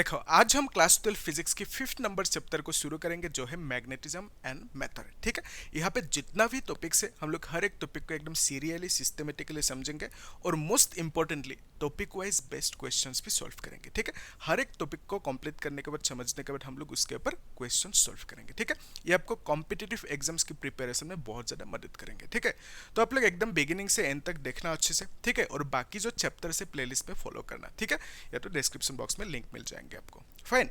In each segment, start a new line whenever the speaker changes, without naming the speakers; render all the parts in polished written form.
देखो आज हम क्लास 12 फिजिक्स की 5th नंबर चैप्टर को शुरू करेंगे जो है मैग्नेटिज्म एंड मैटर। ठीक है, यहाँ पे जितना भी टॉपिक्स है हम लोग हर एक टॉपिक को एकदम सीरियली सिस्टमेटिकली समझेंगे और most importantly topic wise best questions भी सॉल्व करेंगे। ठीक है, हर एक टॉपिक को कंप्लीट करने के बाद समझने के बाद हम लोग उसके ऊपर क्वेश्चन सॉल्व करेंगे। ठीक है, ये आपको कॉम्पिटिटिव एग्जाम्स की प्रिपरेशन में बहुत ज्यादा मदद करेंगे। ठीक है, तो आप लोग एकदम बिगिनिंग से एंड तक देखना अच्छे से। ठीक है, और बाकी जो चैप्टर से प्लेलिस्ट में फॉलो करना। ठीक है, या तो डिस्क्रिप्शन बॉक्स में लिंक मिल जाएंगे आपको। फाइन,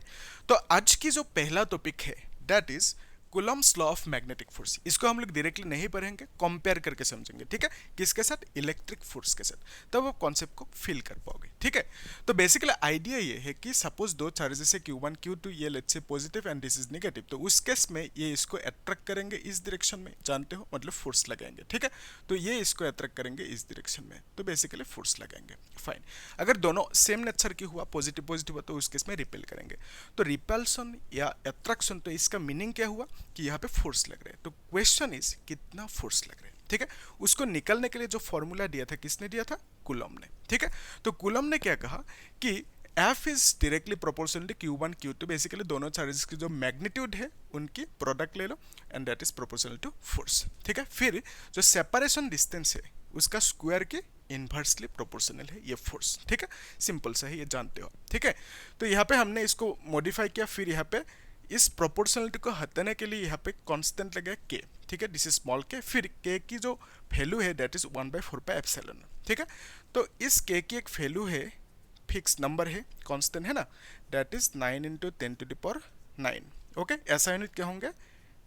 तो आज की जो पहला टॉपिक है that is Coulomb's law of magnetic force. इसको हम लोग डायरेक्टली नहीं पढ़ेंगे, कंपेयर करके समझेंगे। ठीक है, किसके साथ? इलेक्ट्रिक फोर्स के साथ, तब आप कॉन्सेप्ट को फील कर पाओगे। ठीक है, तो बेसिकली आइडिया ये है कि सपोज दो चार्जेस है Q1 Q2, ये let's say positive and this is negative, तो उस केस में ये इसको अट्रैक्ट करेंगे इस डायरेक्शन में, जानते हो, मतलब फोर्स लगाएंगे। ठीक है, तो ये इसको अट्रैक्ट करेंगे इस डायरेक्शन में, तो बेसिकली फोर्स लगाएंगे। फाइन, अगर दोनों सेम नेचर की हुआ, पॉजिटिव पॉजिटिव हुआ, तो उस केस में रिपेल करेंगे। तो रिपल्सन या अट्रैक्शन, तो इसका मीनिंग क्या हुआ कि यहाँ पे फोर्स लग रहा है। तो क्वेश्चन इज कितना फोर्स लग रहा है। ठीक है, उसको निकलने के लिए जो फॉर्मूला दिया था किसने दिया था? कूलम ने। ठीक है, तो कूलम ने क्या कहा कि F is directly proportional to Q1 Q2, basically दोनों चार्जेस की जो मैग्नीट्यूड है उनकी प्रोडक्ट ले लो and that is proportional to force. ठीक है, फिर जो सेपरेशन डिस्टेंस है उसका स्क्वायर के इनवर्सली प्रोपोर्शनल है ये फोर्स। ठीक है, सिंपल सा है, ये जानते हो। ठीक है, तो यहाँ पे हमने इसको मॉडिफाई किया, फिर यहाँ पे इस प्रोपोर्शनलिटी को हटाने के लिए यहाँ पे कांस्टेंट लगा के। ठीक है, दिस इज स्मॉल के, फिर के की जो वैल्यू है दैट इज 1/4πε। ठीक है, तो इस के की एक वैल्यू है, फिक्स नंबर है, कांस्टेंट है ना, दैट इज 9 × 10⁹ ओके, ऐसा यूनिट क्या होंगे?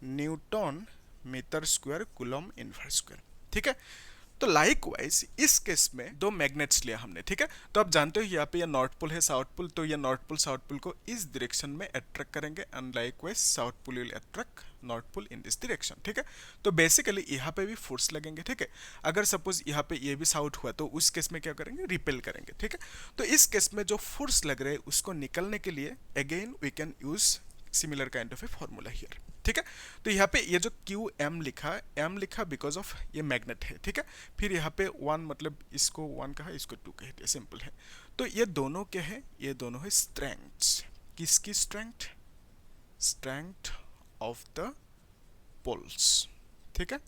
Newton metre square coulomb inverse square. ठीक है, तो लाइकवाइज इस केस में दो मैग्नेट्स लिया हमने। ठीक है, तो आप जानते हो यहाँ पे ये नॉर्थ पोल है, साउथ पोल, तो ये नॉर्थ पोल को इस डायरेक्शन में अट्रैक्ट करेंगे and likewise south pole will attract north pole in this direction. ठीक है, तो बेसिकली यहाँ पे भी फोर्स लगेंगे। ठीक है, अगर सपोज यहाँ पे ये भी साउथ हुआ तो उस केस में क्या करेंगे? रिपेल करेंगे। ठीक है, तो इस केस में जो फोर्स लग रहे हैं उसको निकलने के लिए again we can use similar kind of a formula here. ठीक है, तो यहाँ पे ये जो क्यू एम लिखा बिकॉज ऑफ ये मैग्नेट है। ठीक है, फिर यहाँ पे वन, मतलब इसको वन कहा, इसको टू कह दिया, सिंपल है। तो ये दोनों क्या है? ये दोनों है स्ट्रेंथ। किसकी strength? Strength of the poles. ठीक है,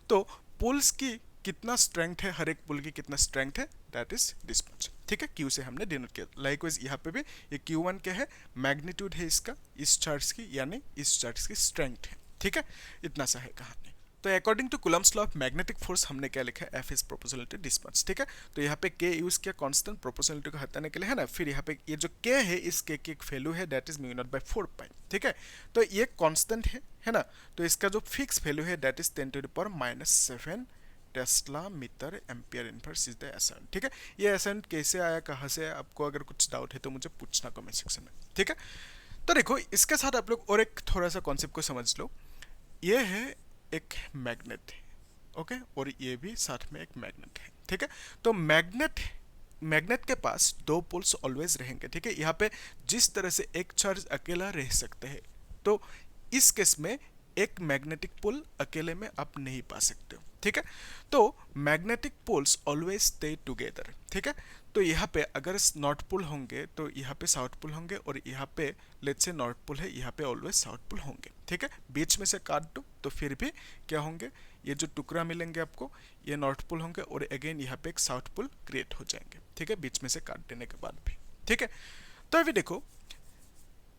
तो पोल्स की कितना स्ट्रेंथ है, हर एक पोल की कितना स्ट्रेंथ है, दैट इज दिस मच। ठीक है, क्यू से हमने डिनोट किया। लाइकवाइज यहाँ पे भी ये Q1 क्या है? मैग्नीट्यूड है इसका, इस चार्ज की, यानी इस चार्ज की स्ट्रेंथ है। ठीक है, इतना सा है कहानी। तो according to Coulomb's law of magnetic force हमने क्या लिखा है? F is proportional to this much. ठीक है, तो यहाँ पे K यूज किया कांस्टेंट प्रोपोर्शनलिटी को हटाने के लिए, है ना। फिर यहाँ पे ये जो K है, इस K की एक वैल्यू है दैट इज μ0/4π। ठीक है, तो ये कांस्टेंट है ना, तो इसका जो फिक्स वैल्यू है that is 10⁻⁷ tesla metre ampere inverse is the ascent. ठीक है, ये एसेंट कैसे आया, कहाँ से आया, आपको अगर कुछ डाउट है तो मुझे पूछना कमेंट सेक्शन में। ठीक है, तो देखो इसके साथ आप लोग और एक थोड़ा सा कॉन्सेप्ट को समझ लो। ये है एक मैग्नेट, ओके, और ये भी साथ में एक मैग्नेट है। ठीक है, तो मैग्नेट के पास दो पोल्स ऑलवेज रहेंगे। ठीक है, यहाँ पे जिस तरह से एक चार्ज अकेला रह सकते हैं, तो इस केस में एक मैग्नेटिक पोल अकेले में आप नहीं पा सकते हो। ठीक है, तो magnetic poles always stay together. ठीक है, तो यहाँ पे अगर नॉर्थ पोल होंगे तो यहाँ पे साउथ पोल होंगे, और यहाँ पे लेट्स से नॉर्थ पोल है, यहाँ पे ऑलवेज साउथ पोल होंगे। ठीक है, बीच में से काट दो तो फिर भी क्या होंगे? ये जो टुकड़ा मिलेंगे आपको, ये नॉर्थ पोल होंगे, और अगेन यहाँ पे एक साउथ पोल क्रिएट हो जाएंगे। ठीक है, बीच में से काट देने के बाद भी। ठीक है, तो अभी देखो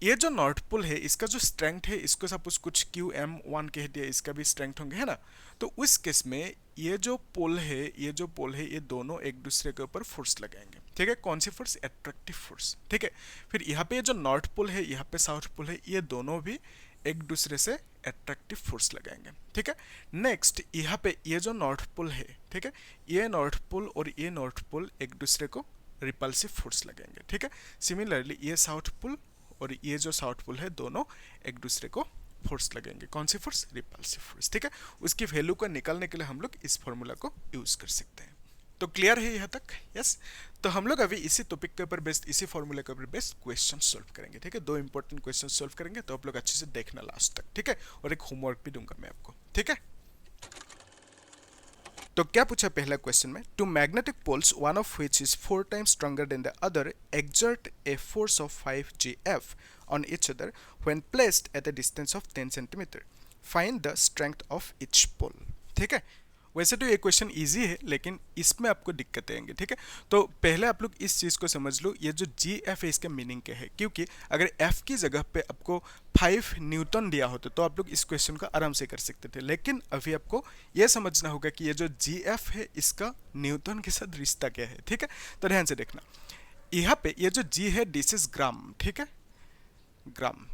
ये जो नॉर्थ पोल है इसका जो स्ट्रेंथ है, इसको सपोज कुछ QM1 कह दिया, इसका भी स्ट्रेंथ होंगे, है ना। तो उस केस में ये जो पोल है, ये दोनों एक दूसरे के ऊपर फोर्स लगाएंगे। ठीक है, कौन सी फोर्स? Attractive force. ठीक है, फिर यहाँ पे ये जो नॉर्थ पोल है, यहाँ पे साउथ पोल है, ये दोनों भी एक दूसरे से एट्रैक्टिव फोर्स लगाएंगे। ठीक है, नेक्स्ट यहाँ पे ये जो नॉर्थ पोल है, ठीक है, ये नॉर्थ पोल और ये नॉर्थ पोल एक दूसरे को रिपल्सिव फोर्स लगाएंगे। ठीक है, सिमिलरली ये साउथ पोल और ये जो साउथ पोल है, दोनों एक दूसरे को फोर्स लगेंगे। कौन सी फोर्स? Repulsive force. ठीक है, उसकी वैल्यू को निकालने के लिए हम लोग इस फॉर्मूला को यूज कर सकते हैं। तो क्लियर है यहाँ तक? यस, तो हम लोग अभी इसी टॉपिक के ऊपर बेस्ड, इसी फॉर्मूला के ऊपर बेस्ड क्वेश्चन सॉल्व करेंगे। ठीक है, दो इंपॉर्टेंट क्वेश्चन सॉल्व करेंगे, तो आप लोग अच्छे से देखना लास्ट तक। ठीक है, और एक होमवर्क भी दूंगा मैं आपको। ठीक है, तो क्या पूछा पहला क्वेश्चन में, two magnetic poles one of which is 4 times stronger than the other exert a force of 5 GF on each other when placed at a distance of 10 centimetre, find the strength of each pole. ठीक है, वैसे तो ये question easy है लेकिन इसमें आपको दिक्कतें आएंगी। ठीक है, तो पहले आप लोग इस चीज़ को समझ लो, ये जो GF है इसका मीनिंग क्या है, क्योंकि अगर F की जगह पे आपको 5 न्यूटन दिया होता तो आप लोग इस क्वेश्चन को आराम से कर सकते थे, लेकिन अभी आपको यह समझना होगा कि ये जो GF है इसका न्यूटन के साथ रिश्ता क्या है। ठीक है, तो ध्यान से देखना, यहाँ पे ये जो G है दिस इज ग्राम। ठीक है, ग्राम।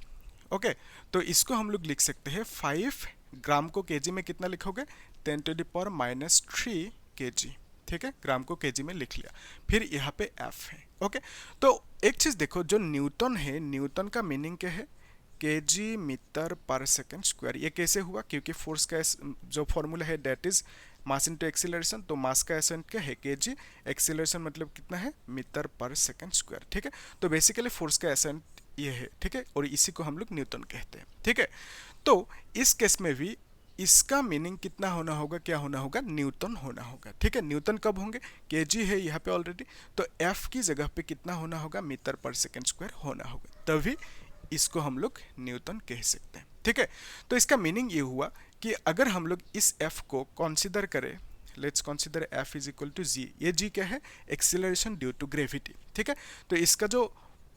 ओके, तो इसको हम लोग लिख सकते हैं 5 ग्राम को केजी में कितना लिखोगे, 10⁻³ kg। ठीक है, ग्राम को केजी में लिख लिया, फिर यहाँ पे F है। ओके, तो एक चीज देखो, जो न्यूटन है, न्यूटन का मीनिंग क्या है, KG metre per second square. ये कैसे हुआ, क्योंकि फोर्स का जो फॉर्मूला है that is mass into acceleration, तो मास का एसेंट क्या है केजी, एक्सीलरेशन मतलब कितना है मीटर पर सेकेंड स्क्वायर। ठीक है, तो बेसिकली फोर्स का एसेंट ये है। ठीक है, और इसी को हम लोग न्यूटन कहते हैं। ठीक है, तो इस केस में भी इसका मीनिंग कितना होना होगा, क्या होना होगा, न्यूटन होना होगा। ठीक है, न्यूटन कब होंगे, केजी है यहाँ पे ऑलरेडी, तो एफ की जगह पे कितना होना होगा, मीटर पर सेकेंड स्क्वायर होना होगा, तभी इसको हम लोग न्यूटन कह सकते हैं। ठीक है, तो इसका मीनिंग ये हुआ कि अगर हम लोग इस एफ को कंसीडर करें, let's consider F is equal to G. ये जी क्या है, एक्सीलरेशन ड्यू टू ग्रेविटी। ठीक है, तो इसका जो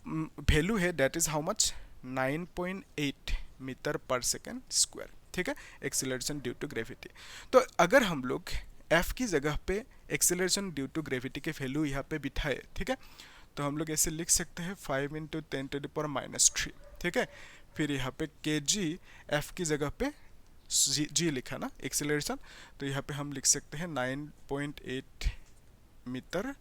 वैल्यू है that is how much, 9.8 metre per second square. ठीक है, एक्सीलरेशन ड्यू टू ग्रेविटी। तो अगर हम लोग एफ की जगह पे एक्सीलरेशन ड्यू टू ग्रेविटी के वैल्यू यहाँ पे बिठाए, ठीक है, तो हम लोग ऐसे लिख सकते हैं 5 × 10⁻³ ठीक है, फिर यहाँ पे के जी, एफ की जगह पे जी लिखा ना एक्सीलरेशन, तो यहाँ पे हम लिख सकते हैं 9.8 मीटर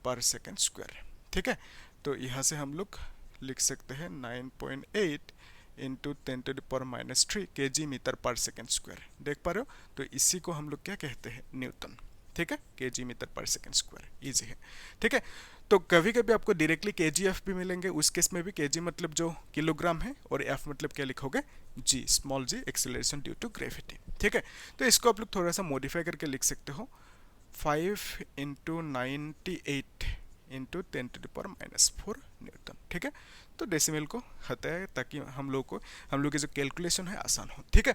पर सेकेंड स्क्वायर। ठीक है, तो यहाँ से हम लोग लिख सकते हैं 9.8 × 10⁻³ kg metre per second square. देख पा रहे हो, तो इसी को हम लोग क्या कहते हैं, न्यूटन। ठीक है, kg metre per second square, easy है। ठीक है, तो कभी कभी आपको डायरेक्टली kgf भी मिलेंगे, उस केस में भी kg मतलब जो किलोग्राम है और f मतलब क्या लिखोगे, g, small g, acceleration due to gravity. ठीक है, तो इसको आप लोग थोड़ा सा मॉडिफाई करके लिख सकते हो, 5 × 98 × 10⁻⁴ न्यूटन। ठीक है, तो डेसिमल को हटाया ताकि हम लोग की जो कैलकुलेशन है आसान हो। ठीक है,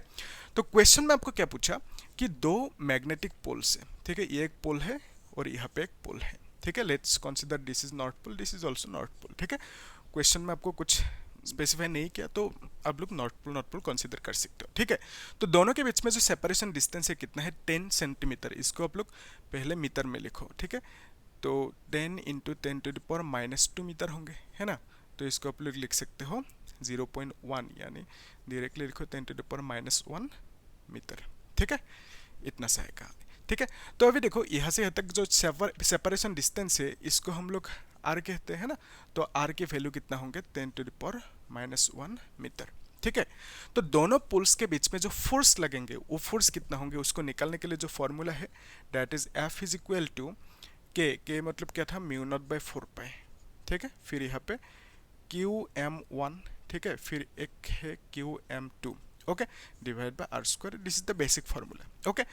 तो क्वेश्चन में आपको क्या पूछा कि दो मैग्नेटिक पोल्स है। ठीक है, ये एक पोल है और यहाँ पे एक पोल है। ठीक है, let's consider this is north pole, this is also north pole. ठीक है, क्वेश्चन में आपको कुछ स्पेसिफाई नहीं किया तो आप लोग नॉर्थ पोल कंसीडर कर सकते हो। ठीक है, तो दोनों के बीच में जो सेपरेशन डिस्टेंस है कितना है, 10 सेंटीमीटर। इसको आप लोग पहले मीटर में लिखो। ठीक है, तो 10 × 10⁻² मीटर होंगे, है ना, तो इसको आप लोग लिख सकते हो 0.1, यानी डायरेक्टली लिखो 10⁻⁻1 मीटर। ठीक है, इतना सा है कहानी। ठीक है, तो अभी देखो यहाँ से यहाँ तक जो सेपरेशन डिस्टेंस है इसको हम लोग आर कहते हैं ना, तो आर की वैल्यू कितना होंगे, 10⁻⁻1 मीटर। ठीक है, तो दोनों पोल्स के बीच में जो फोर्स लगेंगे वो फोर्स कितना होंगे, उसको निकालने के लिए जो फॉर्मूला है that is F is equal to K मतलब क्या था, μ0/4π। ठीक है, फिर यहाँ पे QM1, ठीक है, फिर एक है QM2, okay, divide by R square. This is the basic formula. Okay,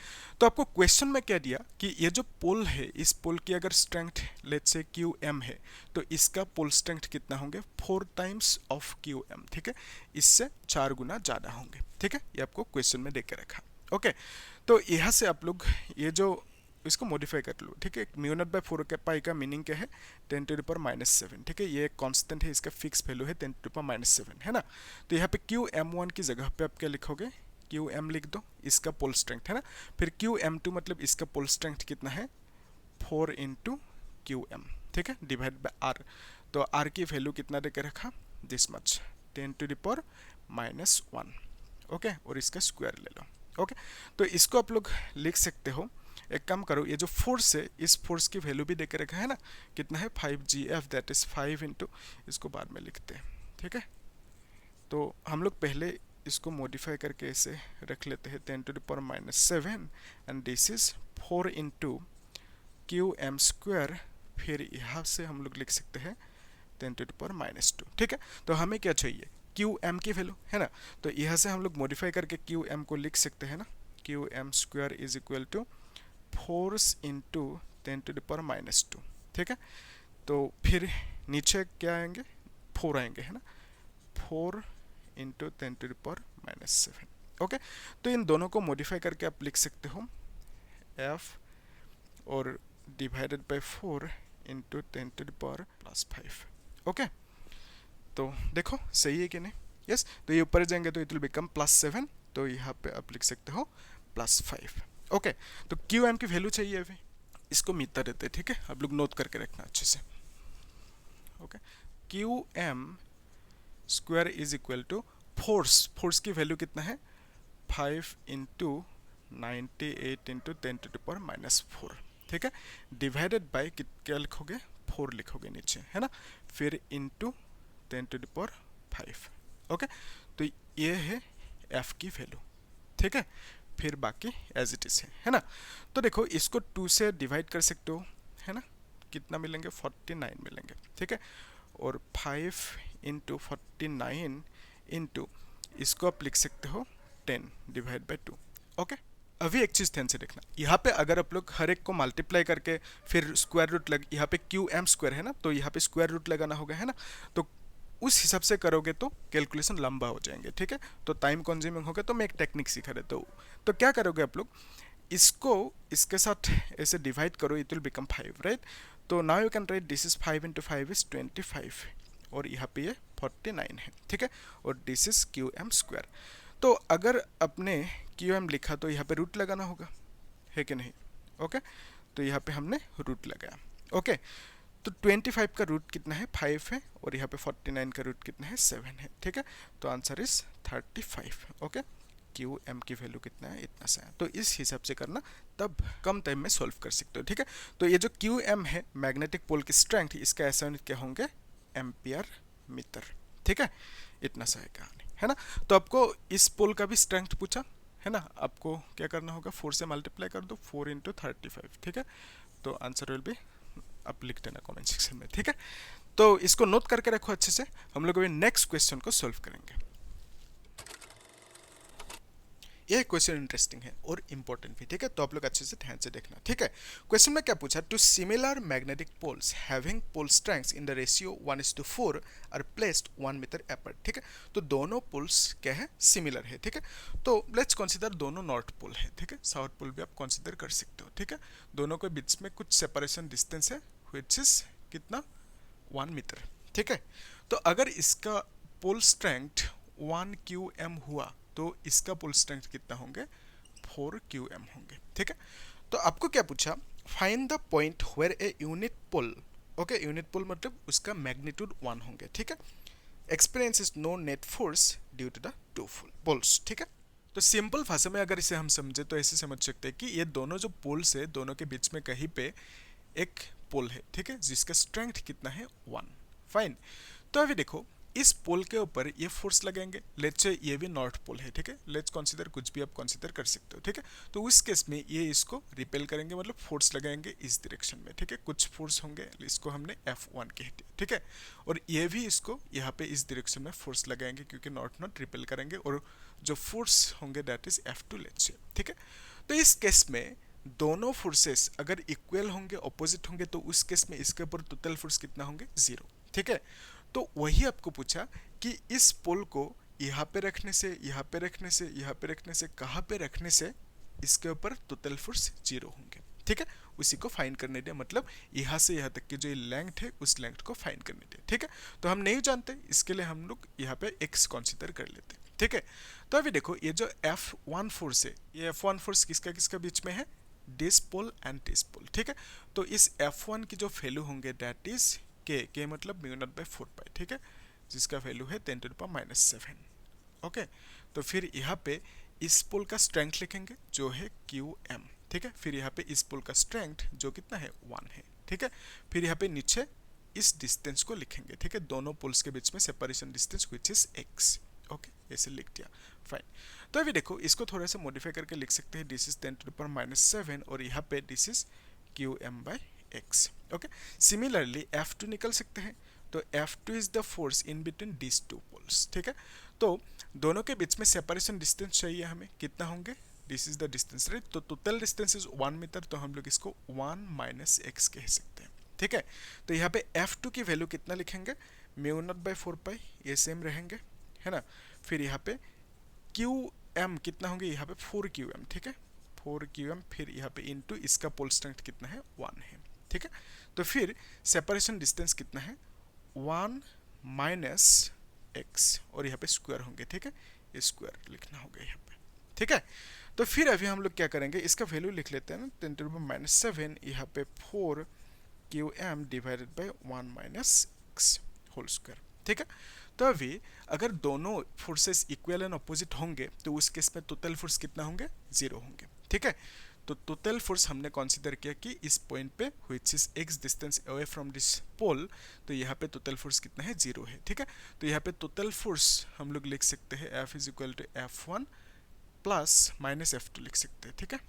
तो आपको क्वेश्चन में क्या दिया कि ये जो पोल है, इस पोल की अगर स्ट्रेंथ लेट्स से QM है, तो इसका पोल स्ट्रेंथ कितना होंगे, 4 टाइम्स ऑफ QM। ठीक है, इससे 4 गुना ज़्यादा होंगे। ठीक है, ये आपको क्वेश्चन में देके रखा। ओके, तो यहाँ से आप लोग ये जो इसको मॉडिफाई कर लो। ठीक है, μ0/4π का मीनिंग क्या है, 10⁻⁷। ठीक है, ये एक कांस्टेंट है, इसका फिक्स वैल्यू है 10⁻⁷, है ना। तो यहाँ पे QM1 की जगह पे आप क्या लिखोगे, QM लिख दो, इसका पोल स्ट्रेंथ है ना, फिर QM2 मतलब इसका पोल स्ट्रेंथ कितना है, 4 × QM। ठीक है, डिवाइड बाय आर, तो आर की वैल्यू कितना देके रखा, दिस मच, 10⁻⁻1। ओके, और इसका स्क्वायर ले लो। ओके, तो इसको आप लोग लिख सकते हो। एक काम करो, ये जो फोर्स है इस फोर्स की वैल्यू भी देके रखा है ना, कितना है 5GF, दैट इज 5 × इसको बाद में लिखते हैं। ठीक है, तो हम लोग पहले इसको मॉडिफाई करके ऐसे रख लेते हैं 10⁻⁷, एंड दिस इज 4 × QM², फिर यहाँ से हम लोग लिख सकते हैं 10⁻⁻²। ठीक है, तो हमें क्या चाहिए, QM की वैल्यू, है ना, तो यहाँ से हम लोग मॉडिफाई करके QM को लिख सकते हैं ना, QM² is equal to force into 10⁻², ठीक है। तो फिर नीचे क्या आएंगे, 4 आएंगे, है ना, 4 इंटू 10⁻⁷। ओके, तो इन दोनों को मॉडिफाई करके आप लिख सकते हो f और डिवाइडेड बाय 4 इंटू 10⁻+5। ओके, तो देखो सही है कि नहीं, यस। तो ये ऊपर जाएंगे तो इट विल बिकम +7, तो यहाँ पे आप लिख सकते हो +5। ओके, तो क्यू एम की वैल्यू चाहिए अभी, इसको मीटर देते हैं, ठीक है, आप लोग नोट करके रखना अच्छे से। Okay, Q M square is equal to force की वैल्यू कितना है, 5 इंटू 98 इंटू 10⁻⁻4, ठीक है, डिवाइडेड बाय क्या लिखोगे, 4 लिखोगे नीचे, है ना, फिर इंटू 10⁵। ओके, तो ये है f की वैल्यू, ठीक है, फिर बाकी एज इट इज है ना। तो देखो इसको 2 से डिवाइड कर सकते हो, है ना, कितना मिलेंगे, 49 मिलेंगे, ठीक है, और 5 इंटू 49 इंटू इसको आप लिख सकते हो 10 डिवाइड बाय 2। ओके, अभी एक चीज़ ध्यान से देखना, यहाँ पे अगर आप लोग हर एक को मल्टीप्लाई करके फिर स्क्वायर रूट लग, यहाँ पे क्यू एम स्क्वायर है ना, तो यहाँ पे स्क्वायर रूट लगाना होगा, है ना, तो उस हिसाब से करोगे तो कैलकुलेशन लंबा हो जाएंगे, ठीक है, तो टाइम कंज्यूमिंग होगा। तो मैं एक टेक्निक सिखा देता हूँ। तो क्या करोगे आप लोग, इसको इसके साथ ऐसे डिवाइड करो, इट विल बिकम 5, राइट। तो now you can write this is 5 into 5 is 25, और यहाँ पे ये 49 है, ठीक है, और this is Q M square. तो अगर अपने क्यू एम लिखा तो यहाँ पे रूट लगाना होगा, है कि नहीं। ओके, तो यहाँ पे हमने रूट लगाया। ओके, तो 25 का रूट कितना है, 5 है, और यहाँ पे 49 का रूट कितना है, 7 है, ठीक है, तो answer is 35। Okay, Q M की वैल्यू कितना है, इतना सा है। तो इस हिसाब से करना, तब कम टाइम में सॉल्व कर सकते हो, ठीक है। तो ये जो क्यू एम है मैग्नेटिक पोल की स्ट्रेंथ, इसका ऐसा यूनिट क्या होंगे, एम्पियर मीटर, ठीक है, इतना सा है कहानी, है ना। तो आपको इस पोल का भी स्ट्रेंथ पूछा है ना, आपको क्या करना होगा, 4 से मल्टीप्लाई कर दो, 4 इंटू 35, ठीक है, तो आंसर विल बी, आप लिख देना कमेंट सेक्शन में, ठीक है। तो इसको नोट करके रखो अच्छे से, हम लोग अभी नेक्स्ट क्वेश्चन को सॉल्व करेंगे। ये क्वेश्चन इंटरेस्टिंग है और इंपॉर्टेंट भी, ठीक है, तो आप लोग अच्छे से ध्यान से देखना, ठीक है। क्वेश्चन में क्या पूछा, two similar magnetic poles having pole strengths in the ratio 1:4 are placed 1 metre apart, ठीक है। तो दोनों पोल्स क्या है, सिमिलर है, ठीक है। तो लेट्स कंसीडर दोनों नॉर्थ पोल है, ठीक है, साउथ पोल भी आप कंसीडर कर सकते हो, ठीक है। दोनों के बीच में कुछ सेपरेशन डिस्टेंस है, व्हिच इज कितना, 1 मीटर, ठीक है। तो अगर इसका पोल स्ट्रेंथ 1 QM हुआ, तो इसका पोल स्ट्रेंथ कितना होंगे, 4 QM होंगे, ठीक है। तो आपको क्या पूछा, find the point where a unit pole, okay, unit pole मतलब उसका मैग्नीट्यूड 1 होंगे, ठीक है, experience no net force due to the 2 poles, ठीक है। तो सिंपल भाषा में अगर इसे हम समझे तो ऐसे समझ सकते हैं कि ये दोनों जो पोल्स है, दोनों के बीच में कहीं पे एक पोल है, ठीक है, जिसका स्ट्रेंथ कितना है, 1, फाइन। तो अभी देखो इस पोल के ऊपर ये फोर्स लगाएंगे, लेट्स से ये भी नॉर्थ पोल है, ठीक है, लेट्स कंसीडर, कुछ भी आप कंसीडर कर सकते हो, ठीक है। तो उस केस में ये इसको रिपेल करेंगे, मतलब फोर्स लगाएंगे इस डायरेक्शन में, ठीक है, कुछ फोर्स होंगे, इसको हमने F1 कहते हैं, ठीक है, और ये भी इसको यहाँ पे इस डायरेक्शन में फोर्स लगाएंगे, क्योंकि नॉर्थ रिपेल करेंगे, और जो फोर्स होंगे that is F2 let's say, ठीक है। तो इस केस में दोनों फोर्सेस अगर इक्वल होंगे, ऑपोजिट होंगे, तो उस केस में इसके ऊपर टोटल फोर्स कितना होंगे, 0, ठीक है। तो वही आपको पूछा कि इस पोल को यहाँ पे रखने से, यहाँ पे रखने से, यहाँ पे रखने से, कहाँ पे रखने से इसके ऊपर टोटल फोर्स 0 होंगे, ठीक है। उसी को फाइंड करने दे, मतलब यहाँ से यहाँ तक की जो लेंथ है उस लेंथ को फाइंड करने दे, ठीक है। तो हम नहीं जानते, इसके लिए हम लोग यहाँ पे x कंसीडर कर लेते, ठीक है। तो अभी देखो ये जो F1 फोर्स है, ये F1 फोर्स किसका किसका बीच में है, दिस पोल एंड दिस पोल, ठीक है। तो इस F1 की जो वैल्यू होंगे दैट इज के मतलब μ0/4π, ठीक है, जिसका वैल्यू है 10⁻⁷। ओके, तो फिर यहाँ पे इस पोल का स्ट्रेंथ लिखेंगे जो है QM, ठीक है, फिर यहाँ पे इस पोल का स्ट्रेंथ जो कितना है, 1 है, ठीक है, फिर यहाँ पे नीचे इस डिस्टेंस को लिखेंगे, ठीक है, दोनों पोल्स के बीच में separation distance which is x, okay, ऐसे लिख दिया, फाइन। तो अभी देखो इसको थोड़ा सा मॉडिफाई करके लिख सकते हैं, दिस इज 10⁻⁷, और यहाँ पे this is QM/x, okay. Similarly F2 निकल सकते हैं, तो F2 is the force in between this 2 poles, ठीक है। तो दोनों के बीच में सेपरेशन डिस्टेंस चाहिए हमें, कितना होंगे, this is the distance, right. तो टोटल डिस्टेंस इज 1 मीटर, तो हम लोग इसको 1 माइनस एक्स कह सकते हैं, ठीक है। तो यहाँ पे F2 की वैल्यू कितना लिखेंगे, म्यू नॉट बाई 4 पाई, ये सेम रहेंगे, है ना। फिर यहाँ पे QM कितना होंगे, यहाँ पे 4QM, ठीक है, 4QM। फिर यहाँ पे इनटू इसका पोल स्ट्रेंथ कितना है, 1 है, ठीक है। तो फिर सेपरेशन डिस्टेंस कितना है, 1 माइनस एक्स, और यहाँ पे स्क्वायर होंगे, ठीक है, ये स्क्वायर लिखना होगा यहाँ पे, ठीक है। तो फिर अभी हम लोग क्या करेंगे, इसका वैल्यू लिख लेते हैं ना, 10 टू द पावर माइनस 7, यहाँ पे 4QM divided by 1 minus X whole square, ठीक है। तो अभी अगर दोनों फोर्सेस इक्वल एंड अपोजिट होंगे तो उस केस में टोटल फोर्स कितना होंगे, 0 होंगे, ठीक है। तो टोटल फोर्स हमने कंसीडर किया कि इस पॉइंट पे which is x distance away from this pole, तो यहाँ पे टोटल फोर्स कितना है, 0 है, ठीक है। तो यहाँ पे टोटल फोर्स हम लोग लिख सकते हैं F is equal to F1 plus minus F2 लिख सकते हैं, ठीक है,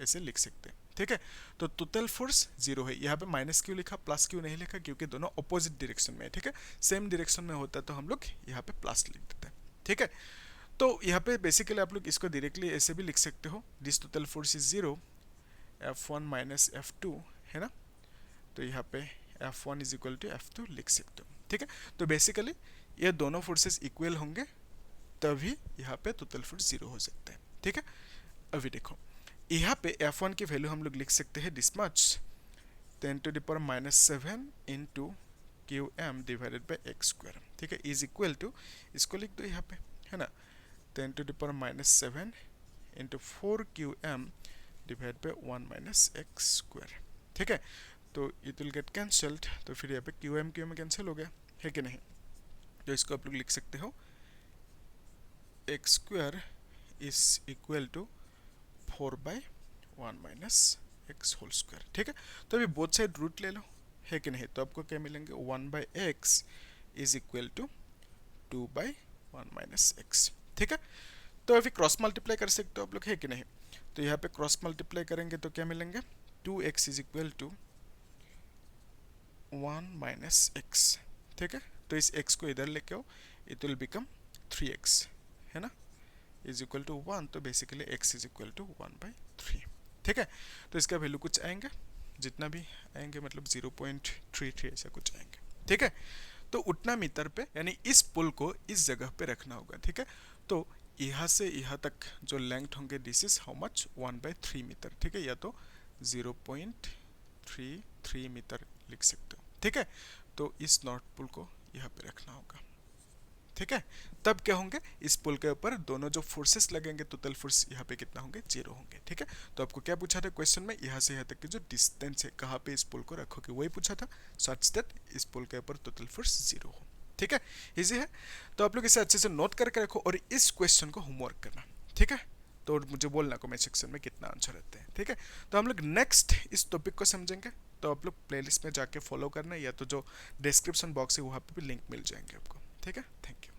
ऐसे लिख सकते हैं, ठीक है। तो टोटल फोर्स 0 है, यहाँ पे माइनस क्यों लिखा, प्लस क्यों नहीं लिखा, क्योंकि दोनों अपोजिट डायरेक्शन में है, ठीक है। सेम डायरेक्शन में होता तो हम लोग यहाँ पे प्लस लिख देते हैं, ठीक है। तो यहाँ पे बेसिकली आप लोग इसको डायरेक्टली ऐसे भी लिख सकते हो, this total force is 0, F1 minus F2, है ना। तो यहाँ पे F1 is equal to F2 लिख सकते हो, ठीक है। तो बेसिकली ये दोनों फोर्सेस इक्वल होंगे तभी यहाँ पे टोटल फोर्स 0 हो सकता है, ठीक है। अभी देखो यहाँ पे F1 की वैल्यू हम लोग लिख सकते हैं this much, 10 to the power minus 7 into QM divided by X square, ठीक है, इज इक्वल टू, इसको लिख दो यहाँ पे, है ना, 10 to the power minus 7 into 4QM divide by 1 minus X square, ठीक है। तो इट विल गेट कैंसल्ड, तो फिर यहाँ पे QM कैंसिल हो गया, है कि नहीं। तो इसको आप लोग लिख सकते हो X square is equal to 4 by 1 minus X whole square, ठीक है। तो अभी बोथ साइड रूट ले लो, है कि नहीं। तो आपको क्या मिलेंगे, 1 by X is equal to 2 by 1 minus X, ठीक है। तो अभी क्रॉस मल्टीप्लाई कर सकते हो आप लोग, है कि नहीं। तो यहाँ पे क्रॉस मल्टीप्लाई करेंगे तो क्या मिलेंगे, 2x is equal to 1 minus X, ठीक है। तो इस x को इधर लेके आओ, इट विल बिकम 3x, है ना, इज इक्वल टू 1। तो basically x is equal to 1 by 3, ठीक है। तो इसका वैल्यू कुछ आएंगे, जितना भी आएंगे मतलब 0.33 ऐसा कुछ आएंगे, ठीक है। तो उतना मीटर पे, यानी इस पुल को इस जगह पे रखना होगा, ठीक है। तो यहाँ से यहाँ तक जो लेंथ होंगे, this is how much, 1/3 metre, ठीक है, या तो 0.33 मीटर लिख सकते हो, ठीक है। तो इस नॉर्थ पुल को यहाँ पे रखना होगा, ठीक है। तब क्या होंगे, इस पुल के ऊपर दोनों जो फोर्सेस लगेंगे, टोटल फोर्स यहाँ पे कितना होंगे, 0 होंगे, ठीक है। तो आपको क्या पूछा था क्वेश्चन में, यहाँ से यहाँ तक की जो डिस्टेंस है, कहाँ पे इस पुल को रखोगे, वही पूछा था, सच दैट इस पुल के ऊपर टोटल फोर्स 0 हो, ठीक है। इजी है। तो आप लोग इसे अच्छे से नोट करके रखो और इस क्वेश्चन को होमवर्क करना, ठीक है। तो मुझे बोलना कमेंट सेक्शन में कितना आंसर रहते हैं, ठीक है। तो हम लोग नेक्स्ट इस टॉपिक को समझेंगे, तो आप लोग प्लेलिस्ट में जाके फॉलो करना, या तो जो डिस्क्रिप्शन बॉक्स है वहाँ पे भी लिंक मिल जाएंगे आपको, ठीक है। Thank you.